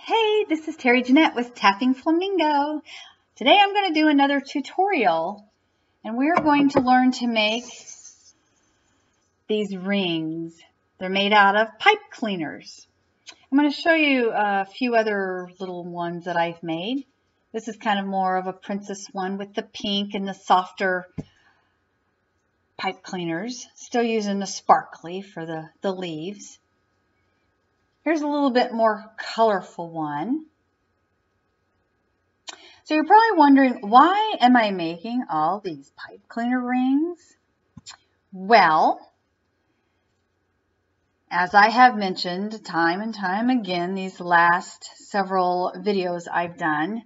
Hey, this is Terry Jeanette with Tapping Flamingo. Today I'm going to do another tutorial and we're going to learn to make these rings. They're made out of pipe cleaners. I'm going to show you a few other little ones that I've made. This is kind of more of a princess one with the pink and the softer pipe cleaners. Still using the sparkly for the leaves. Here's a little bit more colorful one. So you're probably wondering, why am I making all these pipe cleaner rings? Well, as I have mentioned time and time again, these last several videos I've done,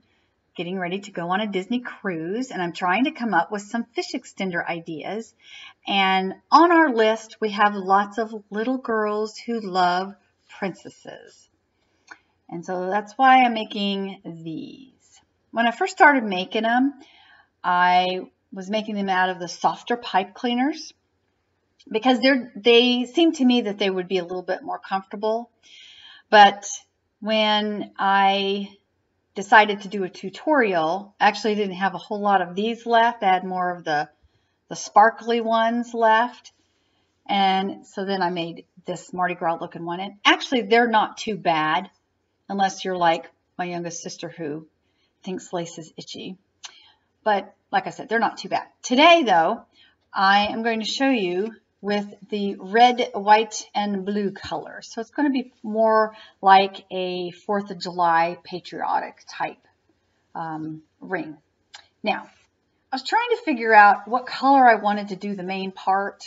getting ready to go on a Disney cruise, and I'm trying to come up with some fish extender ideas. And on our list, we have lots of little girls who love princesses. And so that's why I'm making these. When I first started making them, I was making them out of the softer pipe cleaners because they seemed to me that they would be a little bit more comfortable. But when I decided to do a tutorial, actually didn't have a whole lot of these left. I had more of the sparkly ones left. And so then I made this Mardi Gras looking one. And actually they're not too bad unless you're like my youngest sister who thinks lace is itchy. But like I said, they're not too bad. Today though, I am going to show you with the red, white, and blue color. So it's going to be more like a 4th of July patriotic type ring. Now, I was trying to figure out what color I wanted to do the main part.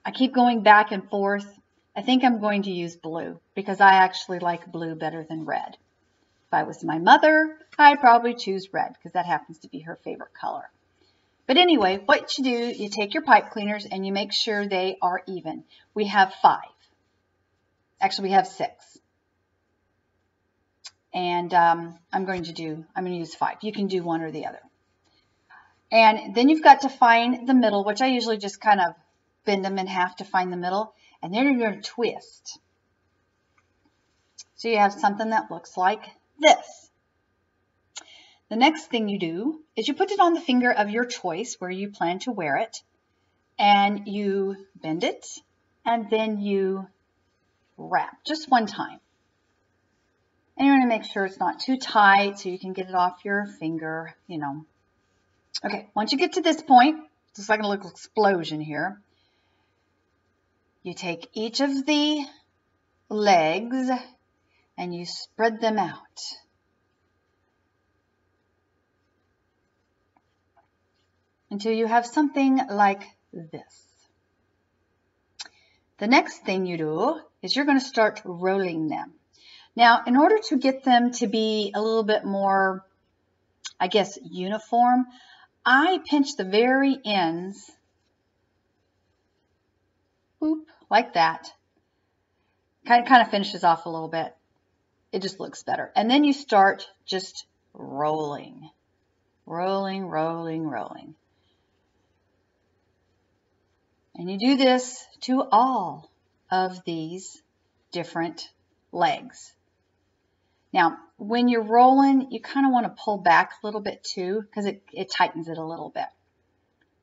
I keep going back and forth. I think I'm going to use blue because I actually like blue better than red. If I was my mother, I'd probably choose red because that happens to be her favorite color. But anyway, what you do, you take your pipe cleaners and you make sure they are even. We have 5. Actually, we have 6. And I'm going to use 5. You can do one or the other. And then you've got to find the middle, which I usually just kind of bend them in half to find the middle. And then you're going to twist. So you have something that looks like this. The next thing you do is you put it on the finger of your choice where you plan to wear it. And you bend it. And then you wrap just one time. And you're going to make sure it's not too tight so you can get it off your finger, you know. Okay, once you get to this point, just like a little explosion here, you take each of the legs and you spread them out. Until you have something like this. The next thing you do is you're going to start rolling them. Now, in order to get them to be a little bit more, I guess, uniform, I pinch the very ends, boop, like that. Kind of finishes off a little bit. It just looks better. And then you start just rolling. Rolling, rolling, rolling. And you do this to all of these different legs. Now, when you're rolling, you kind of want to pull back a little bit too, because it tightens it a little bit.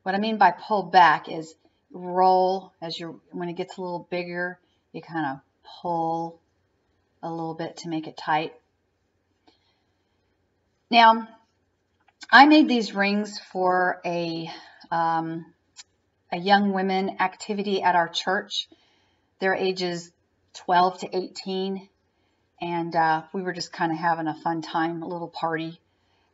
What I mean by pull back is roll when it gets a little bigger, you kind of pull a little bit to make it tight. Now, I made these rings for a young women activity at our church. They're ages 12 to 18. And we were just kind of having a fun time, a little party.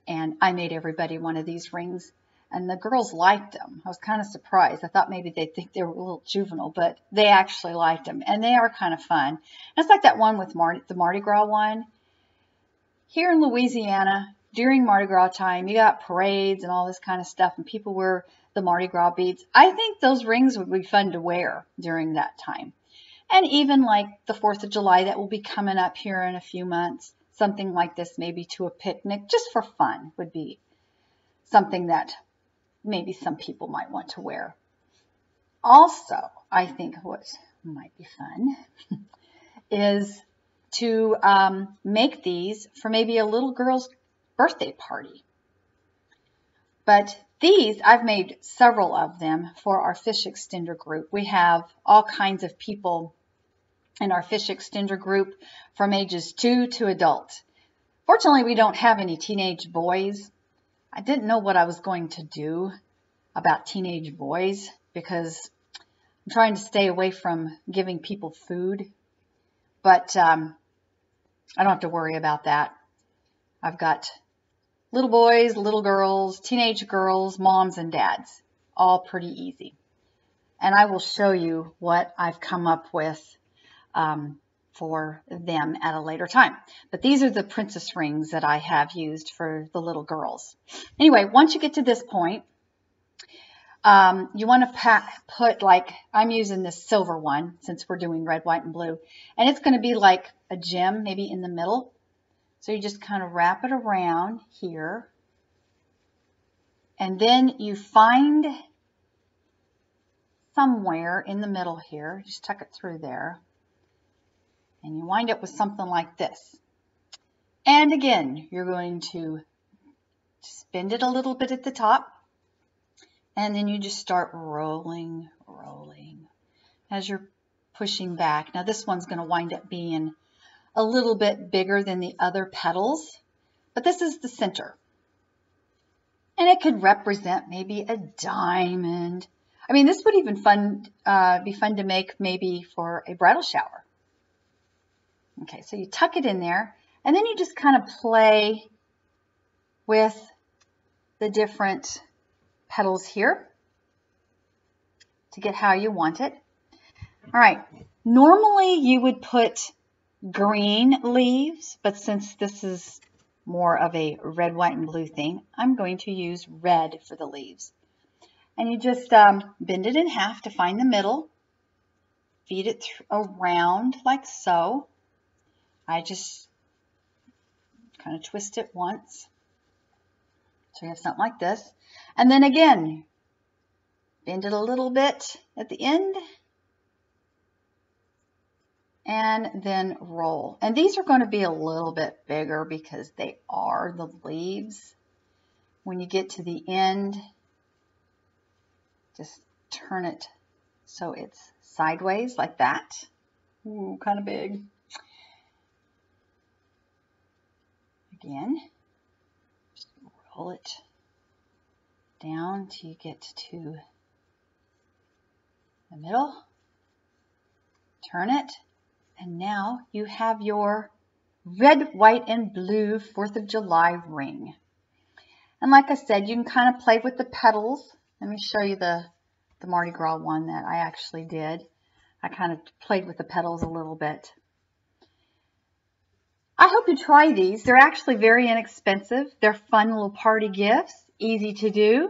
And I made everybody one of these rings. And the girls liked them. I was kind of surprised. I thought maybe they'd think they were a little juvenile, but they actually liked them. And they are kind of fun. And it's like that one with the Mardi Gras one. Here in Louisiana, during Mardi Gras time, you got parades and all this kind of stuff. And people wear the Mardi Gras beads. I think those rings would be fun to wear during that time. And even like the 4th of July that will be coming up here in a few months, something like this, maybe to a picnic, just for fun, would be something that maybe some people might want to wear. Also, I think what might be fun is to make these for maybe a little girl's birthday party. But these, I've made several of them for our fish extender group. We have all kinds of people in our fish extender group from ages 2 to adult. Fortunately, we don't have any teenage boys. I didn't know what I was going to do about teenage boys because I'm trying to stay away from giving people food. But I don't have to worry about that. I've got little boys, little girls, teenage girls, moms and dads, all pretty easy. And I will show you what I've come up with for them at a later time. But these are the princess rings that I have used for the little girls. Anyway, once you get to this point, you want to put, like, I'm using this silver one since we're doing red, white, and blue. And it's going to be like a gem maybe in the middle. So you just kind of wrap it around here. And then you find somewhere in the middle here, just tuck it through there. And you wind up with something like this. And again, you're going to bend it a little bit at the top. And then you just start rolling as you're pushing back. Now this one's going to wind up being a little bit bigger than the other petals, but this is the center. And it could represent maybe a diamond. I mean, this would even be fun to make maybe for a bridal shower. Okay, so you tuck it in there, and then you just kind of play with the different petals here to get how you want it. All right, normally you would put green leaves, but since this is more of a red, white, and blue thing, I'm going to use red for the leaves. And you just bend it in half to find the middle, feed it around like so. I just kind of twist it once. So you have something like this. And then again, bend it a little bit at the end. And then roll. And these are going to be a little bit bigger because they are the leaves. When you get to the end, just turn it so it's sideways like that. Ooh, kind of big. Again, just roll it down till you get to the middle. Turn it, and now you have your red, white, and blue 4th of July ring. And like I said, you can kind of play with the petals. Let me show you the Mardi Gras one that I actually did. I kind of played with the petals a little bit. I hope you try these. They're actually very inexpensive. They're fun little party gifts, easy to do.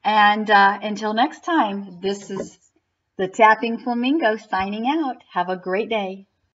And until next time, this is the Tapping Flamingo signing out. Have a great day.